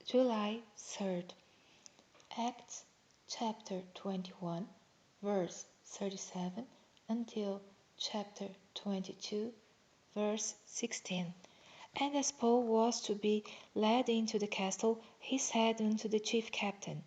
July 3rd, Acts chapter 21, verse 37 until chapter 22, verse 16. And as Paul was to be led into the castle, he said unto the chief captain,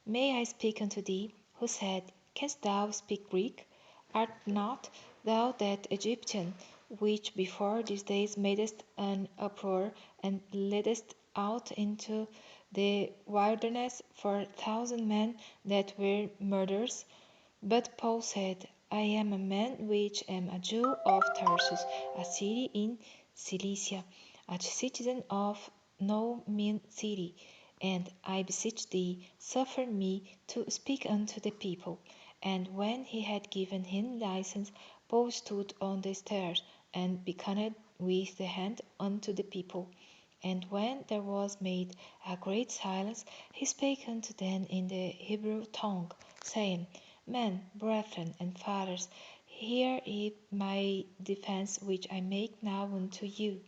May I speak unto thee? Who said, Canst thou speak Greek? Art not thou that Egyptian, which before these days madest an uproar, and leddest out into the wilderness 4,000 men that were murderers? But Paul said, I am a man which am a Jew of Tarsus, a city in Cilicia, a citizen of no mean city, and I beseech thee, suffer me to speak unto the people. And when he had given him license, Paul stood on the stairs, and beckoned with the hand unto the people. And when there was made a great silence, he spake unto them in the Hebrew tongue, saying, Men, brethren, and fathers, hear ye my defence which I make now unto you.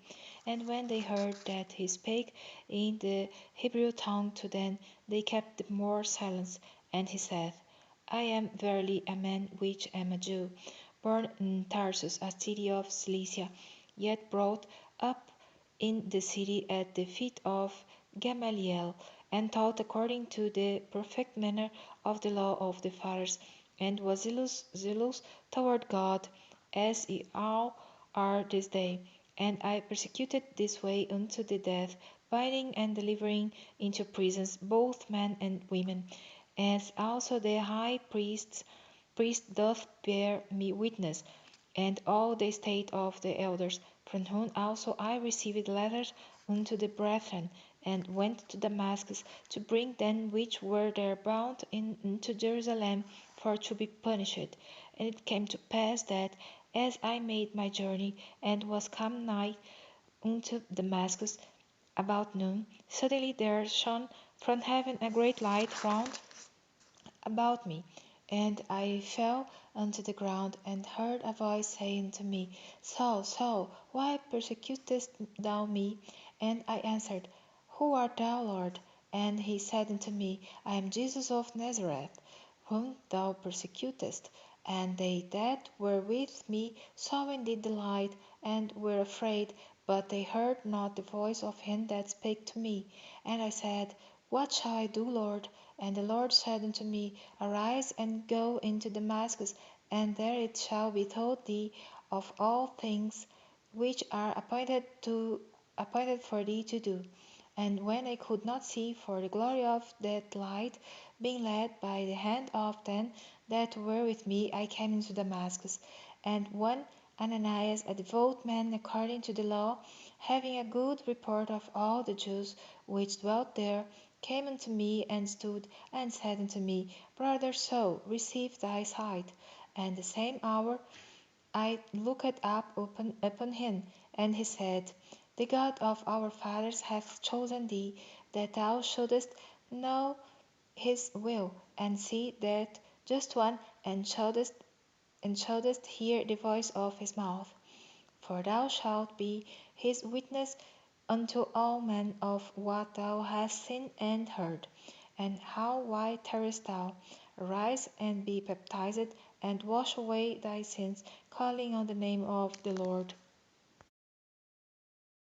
And when they heard that he spake in the Hebrew tongue to them, they kept the more silence. And he said, I am verily a man which am a Jew, born in Tarsus, a city of Cilicia, yet brought up in the city at the feet of Gamaliel, and taught according to the perfect manner of the law of the fathers, and was zealous toward God, as ye all are this day. And I persecuted this way unto the death, binding and delivering into prisons both men and women, as also the high priest doth bear me witness, and all the state of the elders, from whom also I received letters unto the brethren, and went to Damascus to bring them which were there bound into Jerusalem for to be punished. And it came to pass that, as I made my journey, and was come nigh unto Damascus about noon, suddenly there shone from heaven a great light round about me, and I fell unto the ground, and heard a voice saying to me, Saul, Saul, why persecutest thou me? And I answered, Who art thou, Lord? And he said unto me, I am Jesus of Nazareth, whom thou persecutest. And they that were with me saw indeed the light, and were afraid, but they heard not the voice of him that spake to me. And I said, What shall I do, Lord? And the Lord said unto me, Arise and go into Damascus, and there it shall be told thee of all things which are appointed for thee to do. And when I could not see for the glory of that light, being led by the hand of them that were with me, I came into Damascus. And one Ananias, a devout man according to the law, having a good report of all the Jews which dwelt there, came unto me and stood and said unto me, Brother Saul, receive thy sight. And the same hour I looked up upon him, and he said, The God of our fathers hath chosen thee, that thou shouldest know his will, and see that just one, and shouldest hear the voice of his mouth. For thou shalt be his witness unto all men of what thou hast seen and heard. And how why tarriest thou? Arise and be baptized, and wash away thy sins, calling on the name of the Lord.